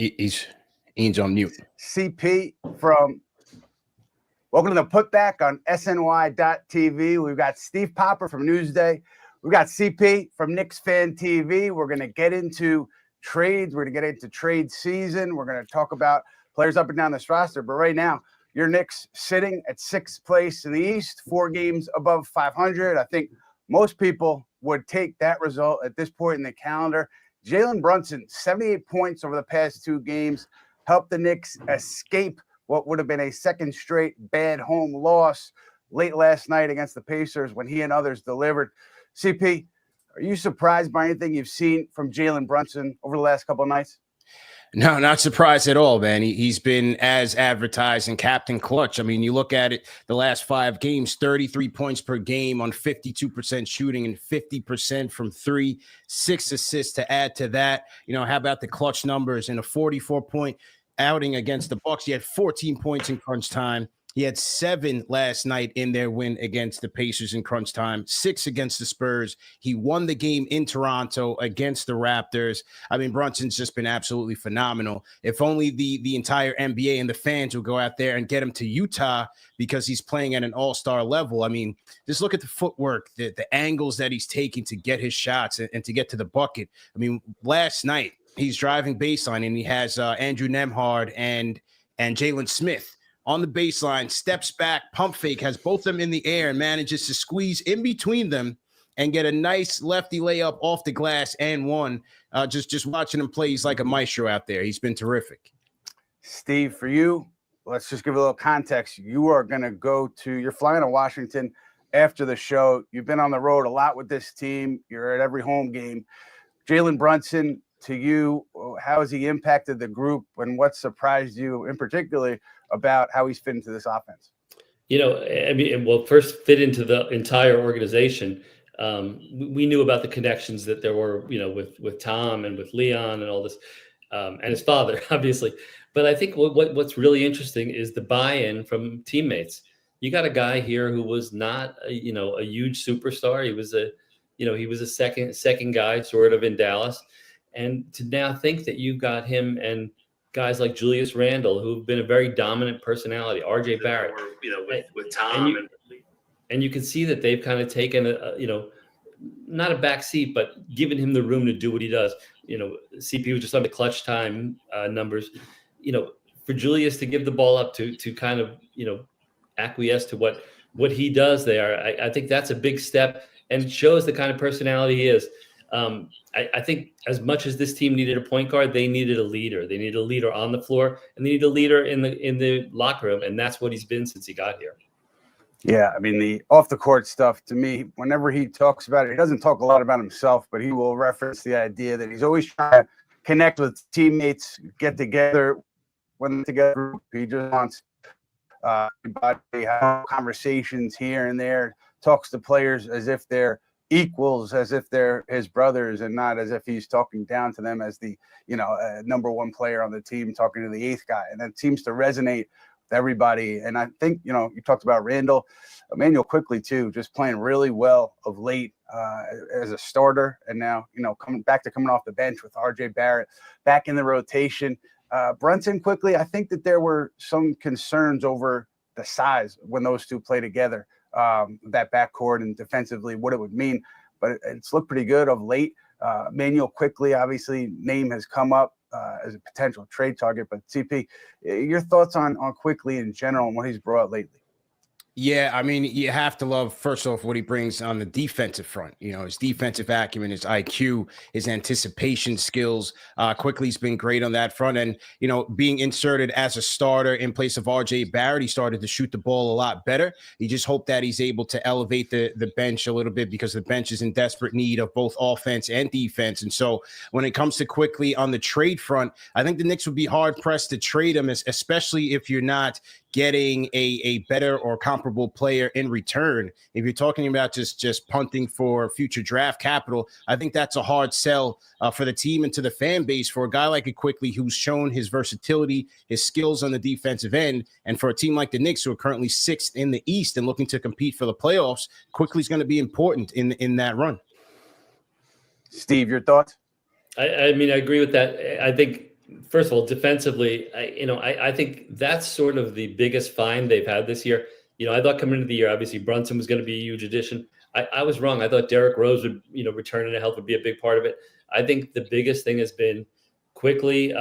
Ian's on mute. CP from welcome to the Putback on SNY.TV. We've got Steve Popper from Newsday. We've got CP from Knicks Fan TV. We're going to get into trades. We're going to get into trade season. We're going to talk about players up and down this roster. But right now, your Knicks sitting at 6th place in the East, 4 games above 500. I think most people would take that result at this point in the calendar. Jalen Brunson, 78 points over the past 2 games, helped the Knicks escape what would have been a second straight bad home loss late last night against the Pacers when he and others delivered. CP, are you surprised by anything you've seen from Jalen Brunson over the last couple of nights? No, not surprised at all, man. He's been as advertised and Captain Clutch. I mean, you look at it, the last 5 games, 33 points per game on 52% shooting and 50% from 3, 6 assists to add to that. You know, how about the clutch numbers in a 44-point outing against the Bucks? He had 14 points in crunch time. He had 7 last night in their win against the Pacers in crunch time, 6 against the Spurs. He won the game in Toronto against the Raptors. I mean, Brunson's just been absolutely phenomenal. If only the entire NBA and the fans would go out there and get him to Utah because he's playing at an all-star level. I mean, just look at the footwork, the angles that he's taking to get his shots and to get to the bucket. I mean, last night he's driving baseline and he has Andrew Nembhard and Jalen Smith on the baseline, steps back, pump fake, has both of them in the air and manages to squeeze in between them and get a nice lefty layup off the glass and one. Just watching him play, he's like a maestro out there. He's been terrific. Steve, for you, let's just give a little context. You are going to you're flying to Washington after the show. You've been on the road a lot with this team. You're at every home game. Jalen Brunson, to you, how has he impacted the group and what surprised you in particular about how he's fit into this offense? You know, I mean, well, first fit into the entire organization. We knew about the connections that there were, you know, with Tom and with Leon and all this, and his father, obviously. But I think what's really interesting is the buy-in from teammates. You got a guy here who was not, a huge superstar. He was a second guy sort of in Dallas. And to now think that you've got him and guys like Julius Randle, who've been a very dominant personality, RJ Barrett, with Tom, and you can see that they've kind of taken not a back seat, but given him the room to do what he does. You know, CP was just on the clutch time numbers. You know, for Julius to give the ball up to kind of acquiesce to what he does there, I think that's a big step and shows the kind of personality he is. I think as much as this team needed a point guard, they needed a leader. They needed a leader on the floor, and they need a leader in the locker room, and that's what he's been since he got here. Yeah, I mean, the off-the-court stuff, to me, whenever he talks about it, he doesn't talk a lot about himself, but he will reference the idea that he's always trying to connect with teammates, get together. When they're together, he just wants have conversations here and there, talks to players as if they're equals, as if they're his brothers and not as if he's talking down to them as the number 1 player on the team talking to the 8th guy. And that seems to resonate with everybody. And I think you talked about Randall, Immanuel Quickley too, just playing really well of late as a starter, and now coming off the bench with RJ Barrett back in the rotation. Brunson, Quickley, I think that there were some concerns over the size when those two play together. That backcourt and defensively what it would mean, but it's looked pretty good of late. Immanuel Quickley, obviously, name has come up as a potential trade target. But CP, your thoughts on Quickley in general and what he's brought lately? Yeah, I mean, you have to love, first off, what he brings on the defensive front. His defensive acumen, his IQ, his anticipation skills. Quickley's been great on that front. And, being inserted as a starter in place of RJ Barrett, he started to shoot the ball a lot better. You just hope that he's able to elevate the bench a little bit, because the bench is in desperate need of both offense and defense. And so when it comes to Quickley on the trade front, I think the Knicks would be hard-pressed to trade him, especially if you're not getting a better or comparable player in return. If you're talking about just punting for future draft capital, I think that's a hard sell for the team and to the fan base for a guy like a Quickley who's shown his versatility, his skills on the defensive end. And for a team like the Knicks, who are currently 6th in the East and looking to compete for the playoffs, Quickley's going to be important in that run. Steve, your thoughts? I mean, I agree with that. I think First of all, defensively, I think that's sort of the biggest find they've had this year. I thought coming into the year, obviously Brunson was going to be a huge addition. I was wrong. I thought Derrick Rose would, returning to health would be a big part of it. I think the biggest thing has been Quickley,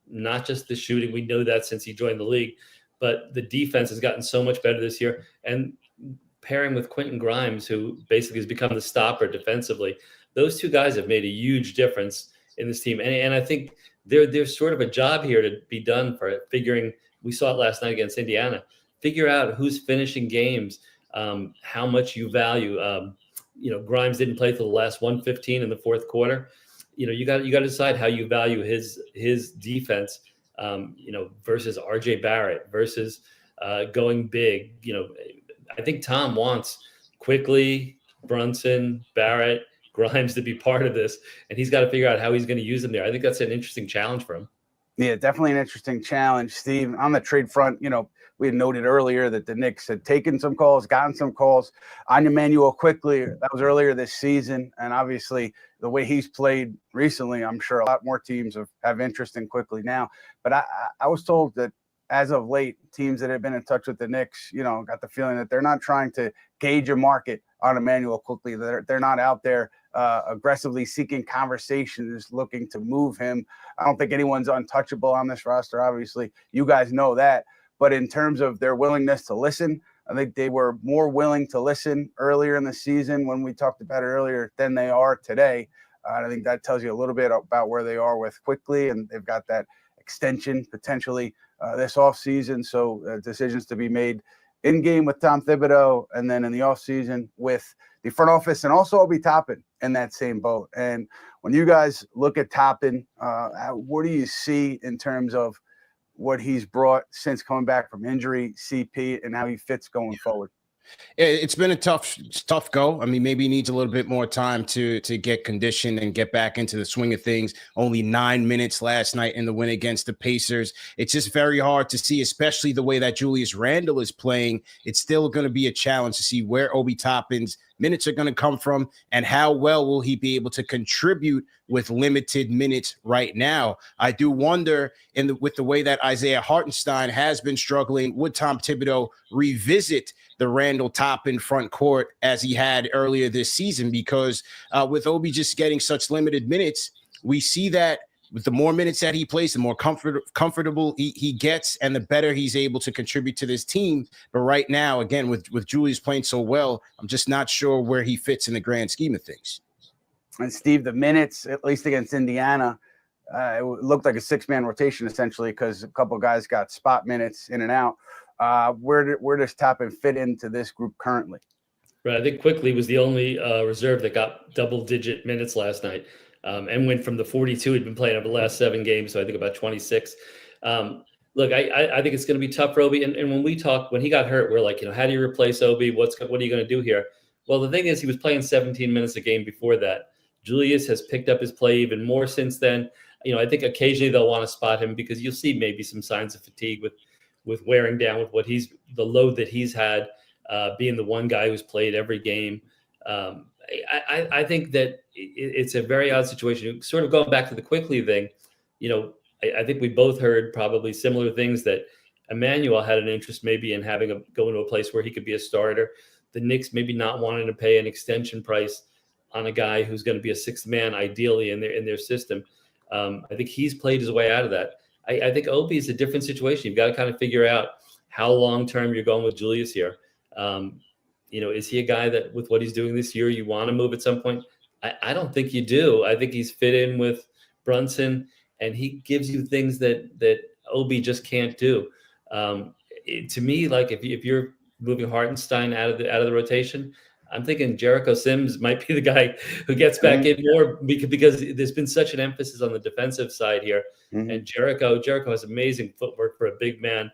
not just the shooting. We know that since he joined the league, but the defense has gotten so much better this year. And pairing with Quentin Grimes, who basically has become the stopper defensively, those two guys have made a huge difference in this team. And I think there's sort of a job here to be done for figuring. We saw it last night against Indiana. Figure out who's finishing games, how much you value. Grimes didn't play till the last 1:15 in the fourth quarter. You got to decide how you value his defense. Versus RJ Barrett, versus going big. I think Tom wants Quickley, Brunson, Barrett, Grimes to be part of this, and he's got to figure out how he's going to use them there. I think that's an interesting challenge for him. Yeah, definitely an interesting challenge, Steve. On the trade front, we had noted earlier that the Knicks had taken some calls, gotten some calls on Immanuel Quickley. That was earlier this season, and obviously the way he's played recently, I'm sure a lot more teams have interest in Quickley now. But I was told that as of late, teams that have been in touch with the Knicks, got the feeling that they're not trying to gauge a market on Immanuel Quickley. They're not out there aggressively seeking conversations, looking to move him. I don't think anyone's untouchable on this roster. Obviously, you guys know that. But in terms of their willingness to listen, I think they were more willing to listen earlier in the season when we talked about it earlier than they are today. I think that tells you a little bit about where they are with Quickley, and they've got that extension potentially this offseason. So decisions to be made in game with Tom Thibodeau, and then in the offseason with the front office, and also Obi Toppin in that same boat. And when you guys look at Toppin, what do you see in terms of what he's brought since coming back from injury, CP, and how he fits going forward? It's been a tough go. I mean, maybe he needs a little bit more time to get conditioned and get back into the swing of things. Only 9 minutes last night in the win against the Pacers. It's just very hard to see, especially the way that Julius Randle is playing. It's still going to be a challenge to see where Obi Toppin's minutes are going to come from and how well will he be able to contribute with limited minutes right now. I do wonder, with the way that Isaiah Hartenstein has been struggling, would Tom Thibodeau revisit the Randle Toppin front court as he had earlier this season? Because with Obi just getting such limited minutes, we see that with the more minutes that he plays, the more comfortable he gets, and the better he's able to contribute to this team. But right now, again, with Julius playing so well, I'm just not sure where he fits in the grand scheme of things. And Steve, the minutes, at least against Indiana, it looked like a six-man rotation essentially, because a couple of guys got spot minutes in and out. Where does Toppin fit into this group currently? Right, I think Quickley was the only reserve that got double-digit minutes last night, and went from the 42 he'd been playing over the last 7 games, so I think about 26. Look, I think it's going to be tough for Obi. And when he got hurt, we're like, how do you replace Obi? What are you going to do here? Well, the thing is, he was playing 17 minutes a game before that. Julius has picked up his play even more since then. I think occasionally they'll want to spot him because you'll see maybe some signs of fatigue with wearing down with the load that he's had, being the one guy who's played every game. I think that it's a very odd situation. Sort of going back to the Quickley thing, I think we both heard probably similar things, that Immanuel had an interest maybe in going to a place where he could be a starter. The Knicks maybe not wanting to pay an extension price on a guy who's going to be a sixth man ideally in their system. I think he's played his way out of that. I think Obi is a different situation. You've got to kind of figure out how long-term you're going with Julius here. Is he a guy that with what he's doing this year, you want to move at some point? I don't think you do. I think he's fit in with Brunson, and he gives you things that Obi just can't do. To me, like if you're moving Hartenstein out of the rotation, I'm thinking Jericho Sims might be the guy who gets back in more because there's been such an emphasis on the defensive side here. Mm-hmm. And Jericho has amazing footwork for a big man.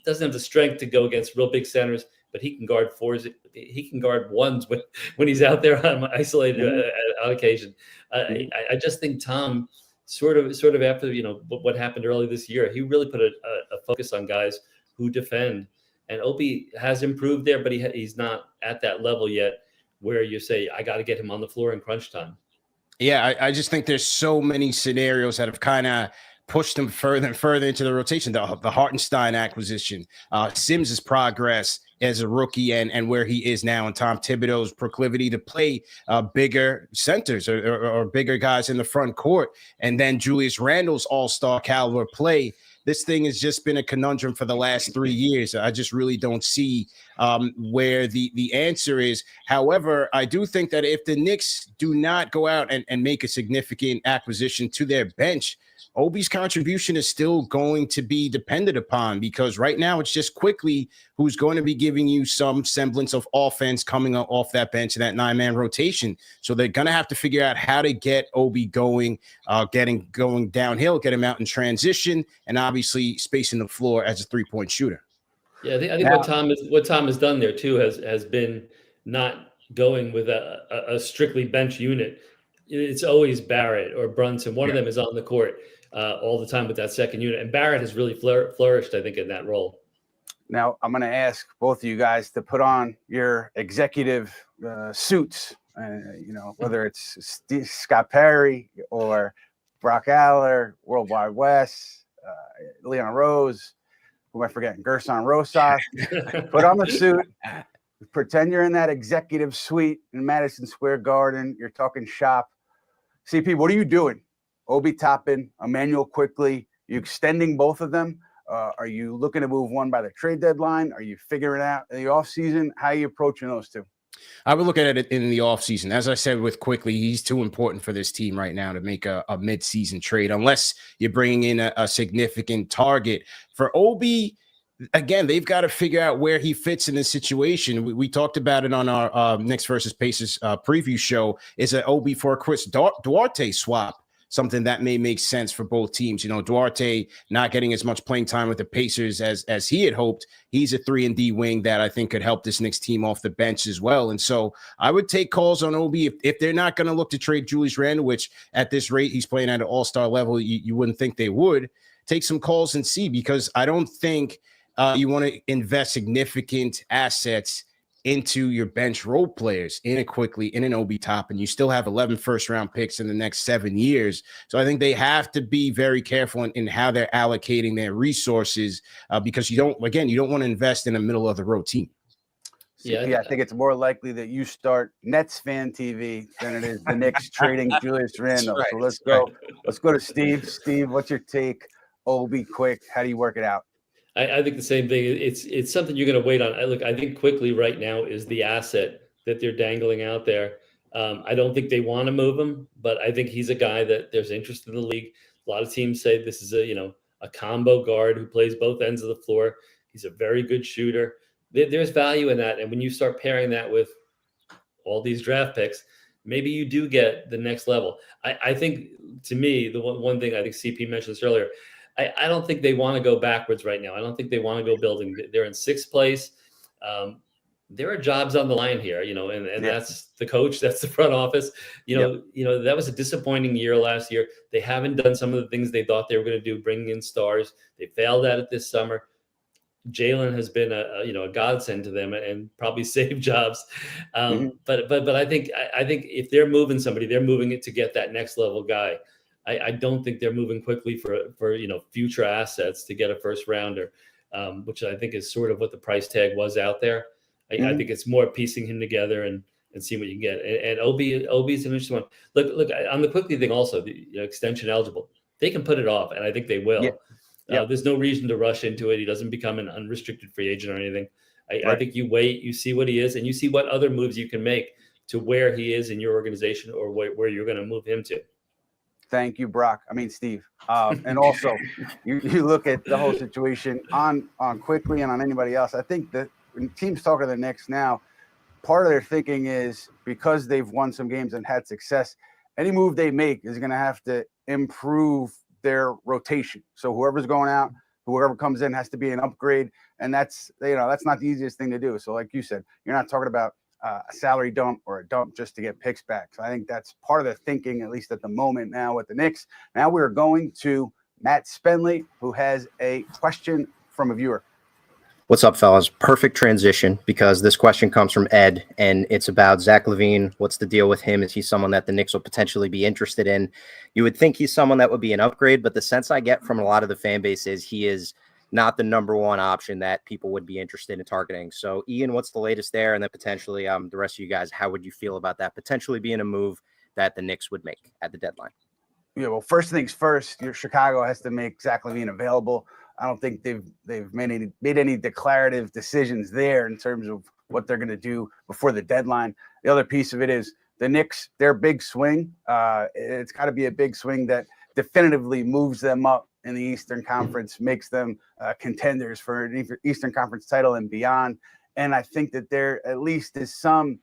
Doesn't have the strength to go against real big centers, but he can guard fours. He can guard ones when he's out there isolated on occasion. I just think Tom sort of after what happened early this year, he really put a focus on guys who defend. And Obi has improved there, but he's not at that level yet where you say, I got to get him on the floor in crunch time. Yeah, I just think there's so many scenarios that have kind of pushed him further and further into the rotation. The Hartenstein acquisition, Sims's progress as a rookie, and where he is now, and Tom Thibodeau's proclivity to play bigger centers or bigger guys in the front court, and then Julius Randle's all-star caliber play. This thing has just been a conundrum for the last 3 years. I just really don't see where the answer is. However, I do think that if the Knicks do not go out and make a significant acquisition to their bench, Obi's contribution is still going to be dependent upon, because right now it's just Quickley who's going to be giving you some semblance of offense coming off that bench in that 9-man rotation. So they're going to have to figure out how to get Obi going downhill, get him out in transition, and obviously spacing the floor as a three-point shooter. Yeah, I think what Tom has done there too has been not going with a strictly bench unit. It's always Barrett or Brunson. One of them is on the court all the time with that second unit. And Barrett has really flourished, I think, in that role. Now, I'm going to ask both of you guys to put on your executive suits, whether it's Scott Perry or Brock Aller, Worldwide West, Leon Rose, who am I forgetting? Gerson Rosas. Put on the suit. Pretend you're in that executive suite in Madison Square Garden. You're talking shop. CP, what are you doing? Obi Toppin, Immanuel Quickley. You extending both of them? Are you looking to move one by the trade deadline? Are you figuring out in the offseason? How are you approaching those two? I would look at it in the offseason. As I said with Quickley, he's too important for this team right now to make a mid-season trade, unless you're bringing in a significant target. For Obi, again, they've got to figure out where he fits in this situation. We talked about it on our Knicks versus Pacers preview show. Is an Obi for Chris Duarte swap something that may make sense for both teams? Duarte not getting as much playing time with the Pacers as he had hoped. He's a 3-and-D wing that I think could help this Knicks team off the bench as well. And so I would take calls on Obi if they're not going to look to trade Julius Randle, which at this rate he's playing at an all-star level. You wouldn't think they would. Take some calls and see, because I don't think you want to invest significant assets into your bench role players in a Quickley, in an Obi Toppin. You still have 11 first-round picks in the next 7 years. So I think they have to be very careful in how they're allocating their resources, because you don't want to invest in a middle-of-the-road team. Yeah, I think it's more likely that you start Nets Fan TV than it is the Knicks trading Julius Randle. Right. So let's go to Steve. Steve, what's your take? Obi, quick. How do you work it out? I think the same thing. It's something you're going to wait on. I think Quickley right now is the asset that they're dangling out there. I don't think they want to move him, but I think he's a guy that there's interest in the league. A lot of teams say this is a combo guard who plays both ends of the floor. He's a very good shooter. There's value in that. And when you start pairing that with all these draft picks, maybe you do get the next level. I think, to me, the one thing I think CP mentioned this earlier, I don't think they want to go backwards right now. I don't think they want to go building. They're in sixth place. There are jobs on the line here, and that's the coach, that's the front office. That was a disappointing year last year. They haven't done some of the things they thought they were going to do, bringing in stars. They failed at it this summer. Jalen has been a godsend to them and probably saved jobs. But I think if they're moving somebody, they're moving it to get that next level guy. I don't think they're moving quickly for future assets to get a first rounder, which I think is sort of what the price tag was out there. I think it's more piecing him together and seeing what you can get. And Obi is an interesting one. Look on the Quickley thing also, the extension eligible. They can put it off, and I think they will. There's no reason to rush into it. He doesn't become an unrestricted free agent or anything. I think you wait, you see what he is, and you see what other moves you can make to where he is in your organization or where you're going to move him to. Thank you, Steve. And also, you look at the whole situation on Quickley and on anybody else. I think that when teams talk to the Knicks now, part of their thinking is because they've won some games and had success, any move they make is going to have to improve their rotation. So whoever's going out, whoever comes in has to be an upgrade. And that's not the easiest thing to do. So like you said, you're not talking about a salary dump or a dump just to get picks back. So I think that's part of the thinking, at least at the moment now with the Knicks. Now we're going to Matt Spenley, who has a question from a viewer. What's up, fellas? Perfect transition, because this question comes from Ed, and it's about Zach LaVine. What's the deal with him? Is he someone that the Knicks will potentially be interested in? You would think he's someone that would be an upgrade, but the sense I get from a lot of the fan base is he is not the number one option that people would be interested in targeting. So, Ian, what's the latest there? And then potentially the rest of you guys, how would you feel about that potentially being a move that the Knicks would make at the deadline? Yeah, well, first things first, Chicago has to make Zach LaVine available. I don't think they've made any declarative decisions there in terms of what they're going to do before the deadline. The other piece of it is the Knicks, their big swing. It's got to be a big swing that definitively moves them up in the Eastern Conference, makes them contenders for an Eastern Conference title and beyond. And I think that there at least is some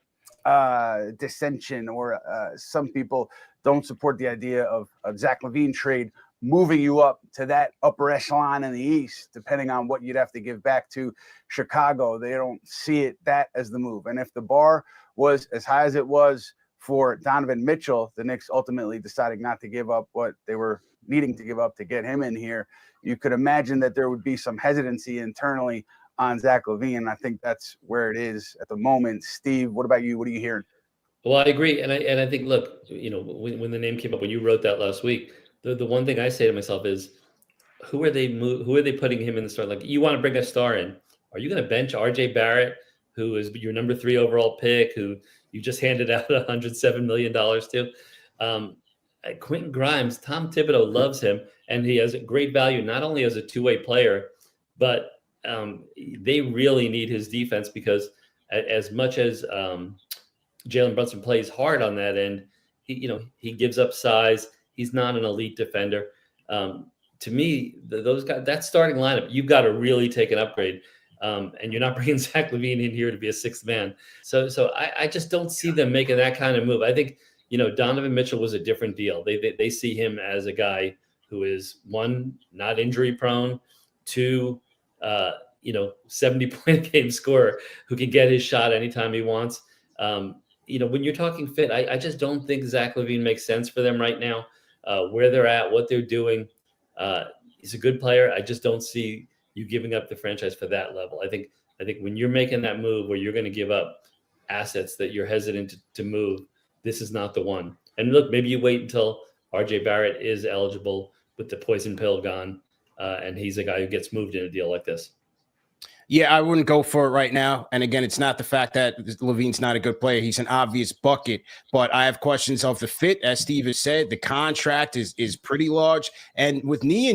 dissension, or some people don't support the idea of a Zach LaVine trade moving you up to that upper echelon in the East, depending on what you'd have to give back to Chicago. They don't see that as the move. And if the bar was as high as it was for Donovan Mitchell, the Knicks ultimately deciding not to give up what they were needing to give up to get him in here, you could imagine that there would be some hesitancy internally on Zach LaVine. And I think that's where it is at the moment. Steve, what about you? What are you hearing? Well, I agree. And I think, look, when the name came up, when you wrote that last week, the one thing I say to myself is, who are they putting him in the start? Like, you want to bring a star in. Are you going to bench RJ Barrett, who is your number 3 overall pick, who you just handed out $107 million to? Quentin Grimes, Tom Thibodeau loves him, and he has a great value, not only as a two-way player, but they really need his defense, because as much as Jalen Brunson plays hard on that end, he gives up size. He's not an elite defender. To me, those guys, that starting lineup, you've got to really take an upgrade. And you're not bringing Zach LaVine in here to be a sixth man. So I just don't see them making that kind of move. I think, Donovan Mitchell was a different deal. They see him as a guy who is, 1, not injury prone, 2, 70-point game scorer who can get his shot anytime he wants. When you're talking fit, I just don't think Zach LaVine makes sense for them right now. Where they're at, what they're doing. He's a good player. I just don't see you giving up the franchise for that level. I think when you're making that move where you're going to give up assets that you're hesitant to move, this is not the one. And look, maybe you wait until RJ Barrett is eligible with the poison pill gone, and he's a guy who gets moved in a deal like this. Yeah, I wouldn't go for it right now. And again, it's not the fact that LaVine's not a good player. He's an obvious bucket, but I have questions of the fit. As Steve has said, the contract is pretty large, and with knee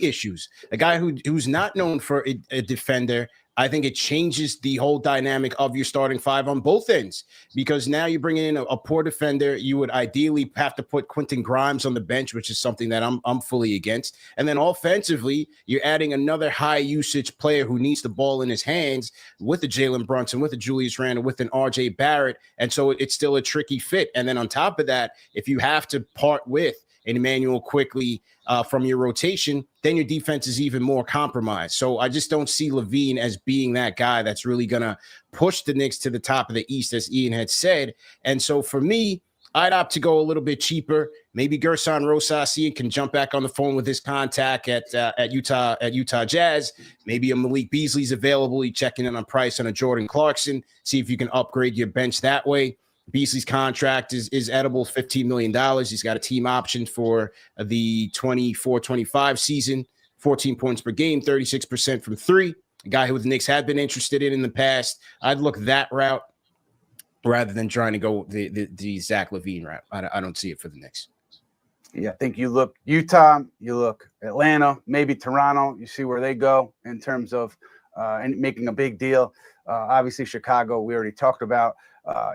issues, a guy who's not known for a defender, I think it changes the whole dynamic of your starting 5 on both ends, because now you're bringing in a poor defender. You would ideally have to put Quentin Grimes on the bench, which is something that I'm fully against. And then offensively, you're adding another high usage player who needs the ball in his hands with a Jalen Brunson, with a Julius Randle, with an RJ Barrett. And so it's still a tricky fit. And then on top of that, if you have to part with an Immanuel Quickley from your rotation, then your defense is even more compromised. So I just don't see LaVine as being that guy that's really going to push the Knicks to the top of the East, as Ian had said. And so for me, I'd opt to go a little bit cheaper. Maybe Gerson Rosas can jump back on the phone with his contact at Utah Jazz. Maybe a Malik Beasley's available. You checking in on price on a Jordan Clarkson. See if you can upgrade your bench that way. Beasley's contract is edible, $15 million. He's got a team option for the 24-25 season, 14 points per game, 36% from 3. A guy who the Knicks have been interested in the past. I'd look that route rather than trying to go the Zach LaVine route. I don't see it for the Knicks. Yeah, I think you look Utah, you look Atlanta, maybe Toronto. You see where they go in terms of and making a big deal. Obviously, Chicago, we already talked about.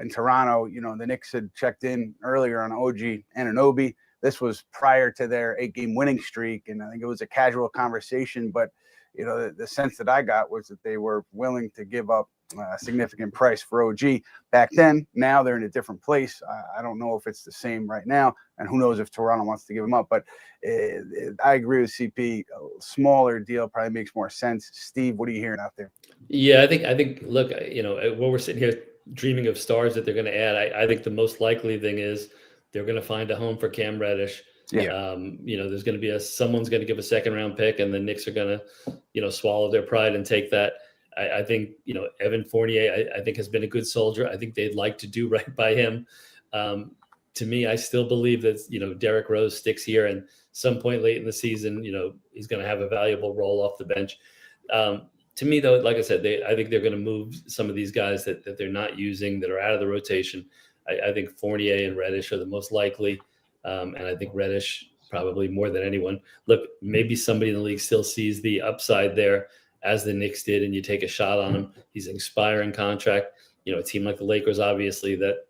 In Toronto, the Knicks had checked in earlier on OG Anunoby. This was prior to their 8-game winning streak, and I think it was a casual conversation. But the sense that I got was that they were willing to give up a significant price for OG back then. Now they're in a different place. I don't know if it's the same right now, and who knows if Toronto wants to give him up. But I agree with CP. A smaller deal probably makes more sense. Steve, what are you hearing out there? Yeah, I think. Look, when we're sitting here dreaming of stars that they're going to add, I think the most likely thing is they're going to find a home for Cam Reddish. Yeah. There's going to be someone's going to give a second round pick, and the Knicks are going to, swallow their pride and take that. I think, Evan Fournier, I think has been a good soldier. I think they'd like to do right by him. To me, I still believe that, Derrick Rose sticks here, and some point late in the season, he's going to have a valuable role off the bench. To me, though, like I said, I think they're going to move some of these guys that they're not using, that are out of the rotation. I think Fournier and Reddish are the most likely. And I think Reddish probably more than anyone. Look, maybe somebody in the league still sees the upside there, as the Knicks did, and you take a shot on him. He's an expiring contract. A team like the Lakers, obviously, that,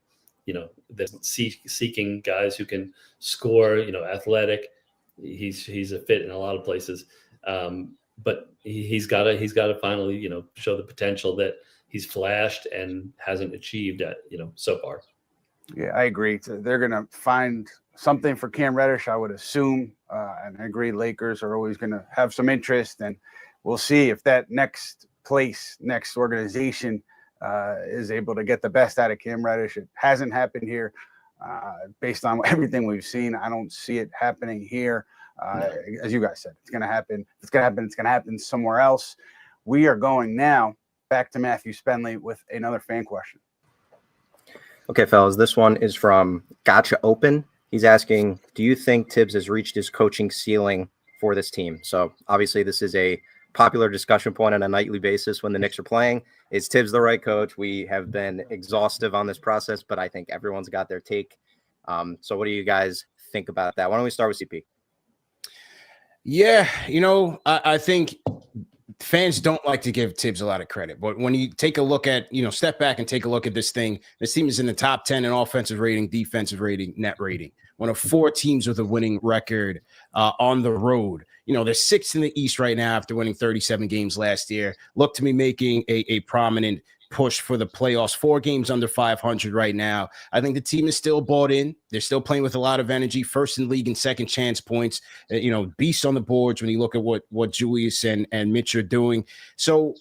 that's seeking guys who can score, athletic. He's a fit in a lot of places. But he's got to finally, show the potential that he's flashed and hasn't achieved at, so far. Yeah, I agree. They're going to find something for Cam Reddish, I would assume. And I agree, Lakers are always going to have some interest, and we'll see if that next organization is able to get the best out of Cam Reddish. It hasn't happened here. Based on everything we've seen, I don't see it happening here. As you guys said, it's going to happen. It's going to happen somewhere else. We are going now back to Matthew Spenley with another fan question. Okay, fellas, this one is from Gotcha Open. He's asking, do you think Tibbs has reached his coaching ceiling for this team? So obviously this is a popular discussion point on a nightly basis when the Knicks are playing. Is Tibbs the right coach? We have been exhaustive on this process, but I think everyone's got their take. So what do you guys think about that? Why don't we start with CP? Yeah, I think fans don't like to give Tibbs a lot of credit, but when you take a look at, step back and take a look at this thing, this team is in the top 10 in offensive rating, defensive rating, net rating. One of 4 teams with a winning record on the road. They're 6th in the East right now after winning 37 games last year. Look to me making a prominent push for the playoffs. 4 games under 500 right now. I think the team is still bought in. They're still playing with a lot of energy. First in league and second chance points. Beasts on the boards when you look at what Julius and Mitch are doing. So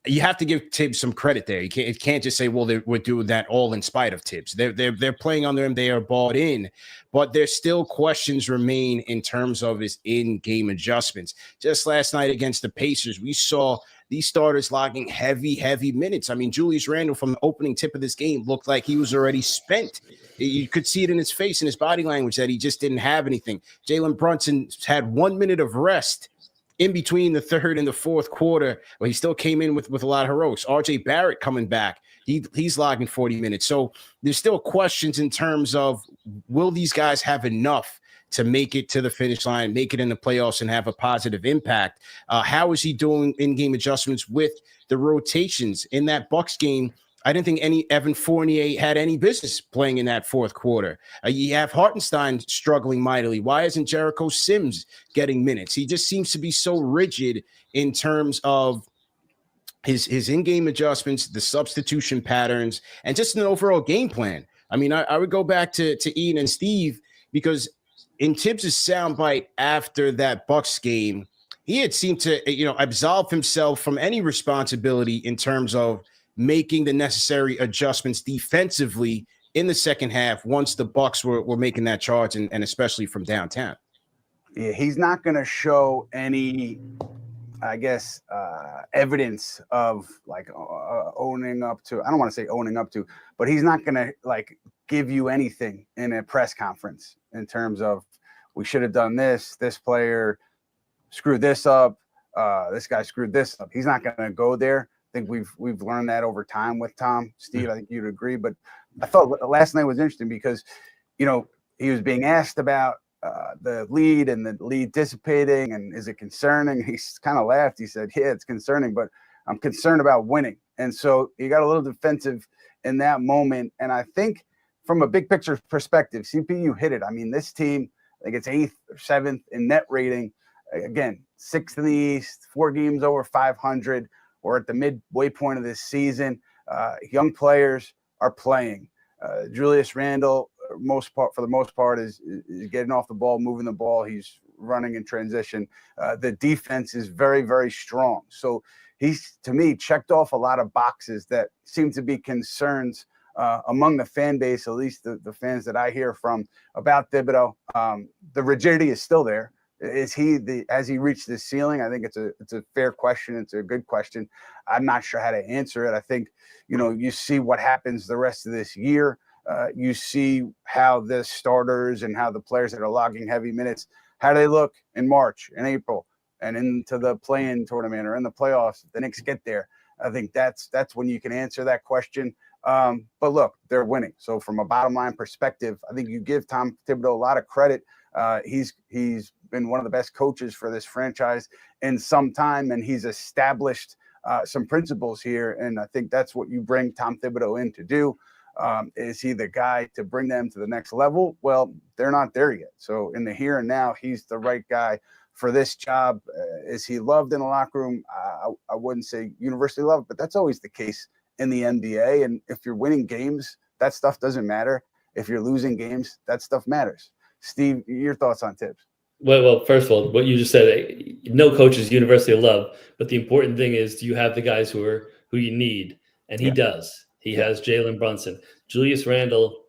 you have to give Tibbs some credit there. You can't just say, well, we're doing that all in spite of Tibbs. They're playing under him. They are bought in, but there's still questions remain in terms of his in-game adjustments. Just last night against the Pacers, we saw these starters logging heavy minutes. I mean, Julius Randle from the opening tip of this game looked like he was already spent. You could see it in his face and his body language that he just didn't have anything. Jalen Brunson had 1 minute of rest in between the third and the fourth quarter, but he still came in with a lot of heroics. RJ Barrett coming back. He's logging 40 minutes. So there's still questions in terms of, will these guys have enough to make it to the finish line, make it in the playoffs, and have a positive impact? How is he doing in-game adjustments with the rotations? In that Bucks game, I didn't think Evan Fournier had any business playing in that fourth quarter. You have Hartenstein struggling mightily. Why isn't Jericho Sims getting minutes? He just seems to be so rigid in terms of his in-game adjustments, the substitution patterns, and just an overall game plan. I mean, I would go back to Ian and Steve, because in Tibbs' soundbite after that Bucks game, he had seemed to, absolve himself from any responsibility in terms of making the necessary adjustments defensively in the second half once the Bucks were making that charge, and especially from downtown. Yeah, he's not going to show any, evidence of owning up to. I don't want to say owning up to, but he's not going to give you anything in a press conference in terms of, we should have done this. This player screwed this up. This guy screwed this up. He's not going to go there. I think we've learned that over time with Tom. Steve, I think you'd agree. But I thought last night was interesting because, he was being asked about the lead and the lead dissipating, and is it concerning? He kind of laughed. He said, yeah, it's concerning, but I'm concerned about winning. And so he got a little defensive in that moment. And I think from a big picture perspective, CP, you hit it. I mean, this team, it's 8th or 7th in net rating. Again, 6th in the East, 4 games over 500. We're at the midway point of this season. Young players are playing. Julius Randle, for the most part, is getting off the ball, moving the ball. He's running in transition. The defense is very, very strong. So he's, to me, checked off a lot of boxes that seem to be concerns among the fan base, at least the fans that I hear from, about Thibodeau. The rigidity is still there. Is he has he reached the ceiling? I think it's a fair question. It's a good question. I'm not sure how to answer it. I think, you see what happens the rest of this year. You see how the starters and how the players that are logging heavy minutes, how they look in March and April and into the play-in tournament or in the playoffs. If the Knicks get there, I think that's when you can answer that question. But look, they're winning. So from a bottom line perspective, I think you give Tom Thibodeau a lot of credit. He's been one of the best coaches for this franchise in some time, and he's established some principles here. And I think that's what you bring Tom Thibodeau in to do. Is he the guy to bring them to the next level? Well, they're not there yet. So in the here and now, he's the right guy for this job. Is he loved in the locker room? I wouldn't say universally loved, but that's always the case in the NBA. And if you're winning games, that stuff doesn't matter. If you're losing games, that stuff matters. Steve, your thoughts on Tibbs? Well, first of all, what you just said, no coach is universally loved, but the important thing is, do you have the guys who you need? And he does. He has Jalen Brunson. Julius Randle,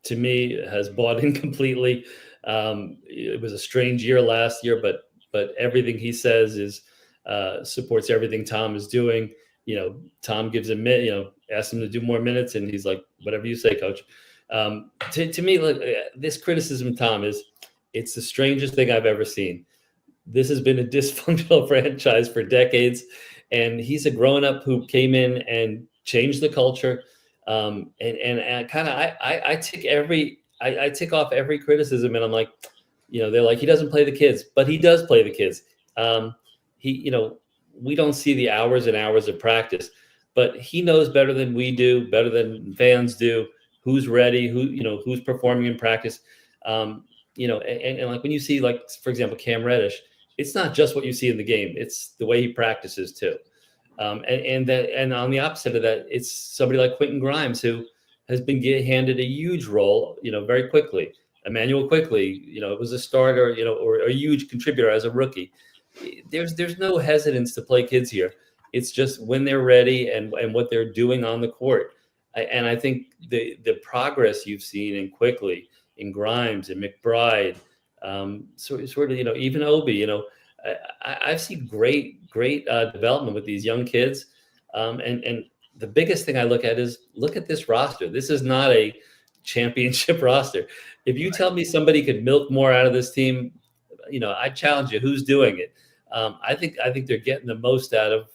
to me, has bought in completely. It was a strange year last year, but everything he says is supports everything Tom is doing. Tom gives him, asks him to do more minutes, and he's like, whatever you say, coach. To me, look, this criticism, Tom, it's the strangest thing I've ever seen. This has been a dysfunctional franchise for decades, and he's a grown-up who came in and changed the culture. And kind of, I tick off every criticism, and I'm like, they're like, he doesn't play the kids, but he does play the kids. We don't see the hours and hours of practice, but he knows better than we do, better than fans do, who's ready, who's performing in practice. And like when you see, like, for example, Cam Reddish, it's not just what you see in the game, it's the way he practices too. And on the opposite of that, it's somebody like Quentin Grimes, who has been handed a huge role, very quickly. Emmanuel Quickley, was a starter, or a huge contributor as a rookie. There's no hesitance to play kids here. It's just when they're ready and what they're doing on the court. And I think the progress you've seen in Quickley, in Grimes, and McBride, sort of, even Obi, I've seen great development with these young kids. And the biggest thing I look at this roster. This is not a championship roster. If you tell me somebody could milk more out of this team, I challenge you. Who's doing it? I think they're getting the most out of,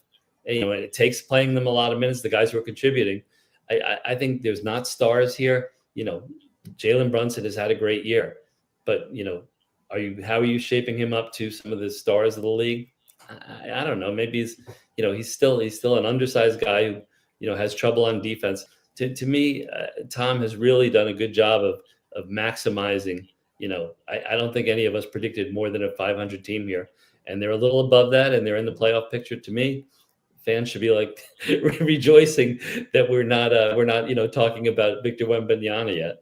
and it takes playing them a lot of minutes. The guys who are contributing. I think there's not stars here. Jalen Brunson has had a great year, but how are you shaping him up to some of the stars of the league? I don't know. Maybe he's still an undersized guy who has trouble on defense. To me, Tom has really done a good job of maximizing. I don't think any of us predicted more than a 500 team here, and they're a little above that, and they're in the playoff picture. To me, fans should be like rejoicing that we're not talking about Victor Wembanyama yet.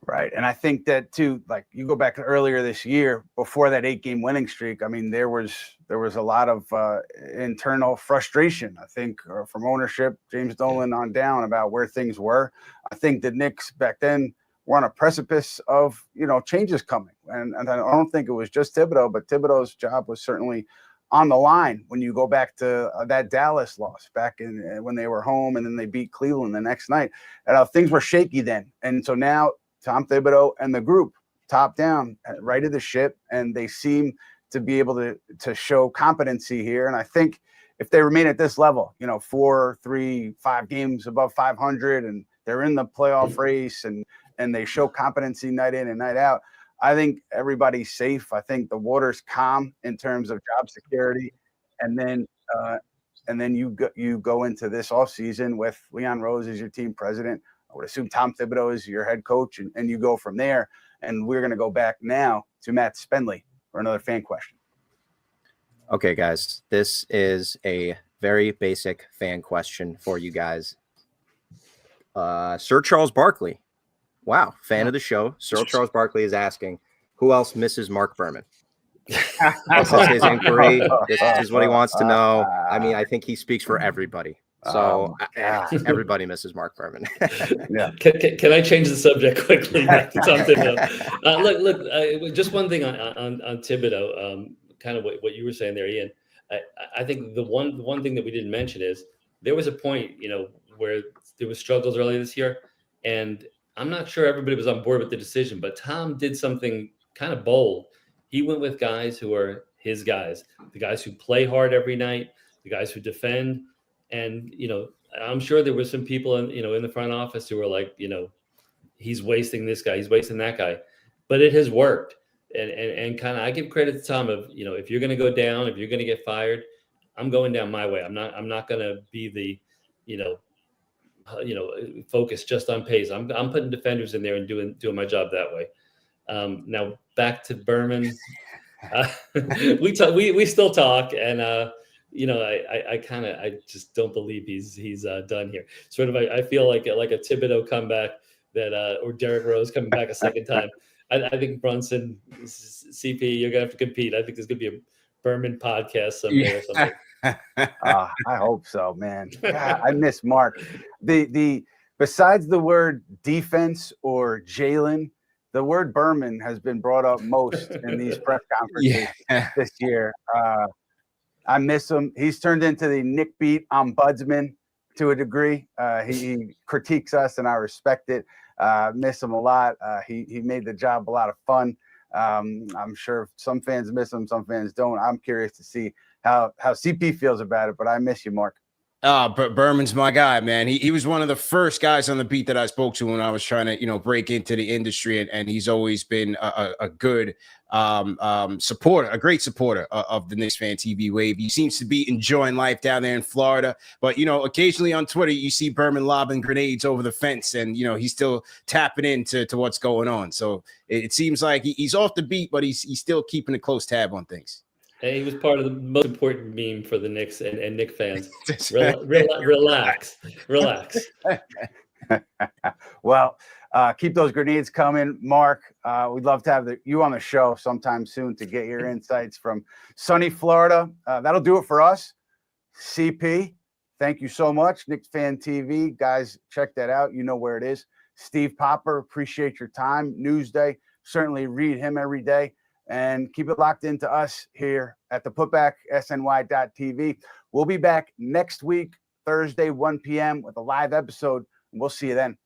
Right. And I think that too, like you go back earlier this year before that 8-game winning streak. I mean, there was a lot of internal frustration, I think, from ownership, James Dolan on down, about where things were. I think the Knicks back then were on a precipice of, changes coming. And I don't think it was just Thibodeau, but Thibodeau's job was certainly on the line when you go back to that Dallas loss back when they were home, and then they beat Cleveland the next night. And things were shaky then. And so now Tom Thibodeau and the group, top down, righted the ship, and they seem to be able to show competency here. And I think if they remain at this level, 4, 3, 5 games above 500, and they're in the playoff race, and they show competency night in and night out, I think everybody's safe. I think the water's calm in terms of job security. And then you go into this offseason with Leon Rose as your team president. I would assume Tom Thibodeau is your head coach, and you go from there. And we're going to go back now to Matt Spendley for another fan question. Okay, guys, this is a very basic fan question for you guys. Sir Charles Barkley. Wow, fan of the show. Sir Charles Barkley is asking, who else misses Mark Berman? This is his inquiry. This is what he wants to know. I mean, I think he speaks for everybody. So God. everybody misses Mark Berman. Yeah. Can I change the subject quickly back to Tom Thibodeau? Look, just one thing on Thibodeau, kind of what you were saying there, Ian. I think the one thing that we didn't mention is there was a point, where there was struggles earlier this year, and I'm not sure everybody was on board with the decision, but Tom did something kind of bold. He went with guys who are his guys, the guys who play hard every night, the guys who defend. And, I'm sure there were some people in the front office who were like, he's wasting this guy, he's wasting that guy, but it has worked. And kind of, I give credit to Tom of, if you're going to go down, if you're going to get fired, I'm going down my way. I'm not going to be the, focus just on pace. I'm putting defenders in there and doing my job that way. Now back to Berman. We still talk, and I just don't believe he's done here. Sort of, I feel like a Thibodeau comeback or Derrick Rose coming back a second time. I think Brunson, CP, you're gonna have to compete. I think there's gonna be a Berman podcast someday or something. I hope so, man. God, I miss Mark. The besides the word defense or Jalen, the word Berman has been brought up most in these press conferences this year. I miss him. He's turned into the Nick Beat ombudsman to a degree. He critiques us, and I respect it. Miss him a lot. He made the job a lot of fun. I'm sure some fans miss him, some fans don't. I'm curious to see how CP feels about it, but I miss you, Mark. But Berman's my guy, man. He was one of the first guys on the beat that I spoke to when I was trying to, break into the industry, and he's always been a good supporter, a great supporter of the Knicks Fan TV wave. He seems to be enjoying life down there in Florida, but occasionally on Twitter you see Berman lobbing grenades over the fence, and he's still tapping into what's going on. So it seems like he's off the beat, but he's still keeping a close tab on things. And he was part of the most important meme for the Knicks and Knicks fans. Relax. Well, keep those grenades coming, Mark. We'd love to have you on the show sometime soon to get your insights from sunny Florida. That'll do it for us. CP, thank you so much. Knicks Fan TV, guys, check that out. You know where it is. Steve Popper, appreciate your time. Newsday, certainly read him every day. And keep it locked into us here at the Putback, SNY.TV. We'll be back next week, Thursday, 1 p.m. with a live episode. We'll see you then.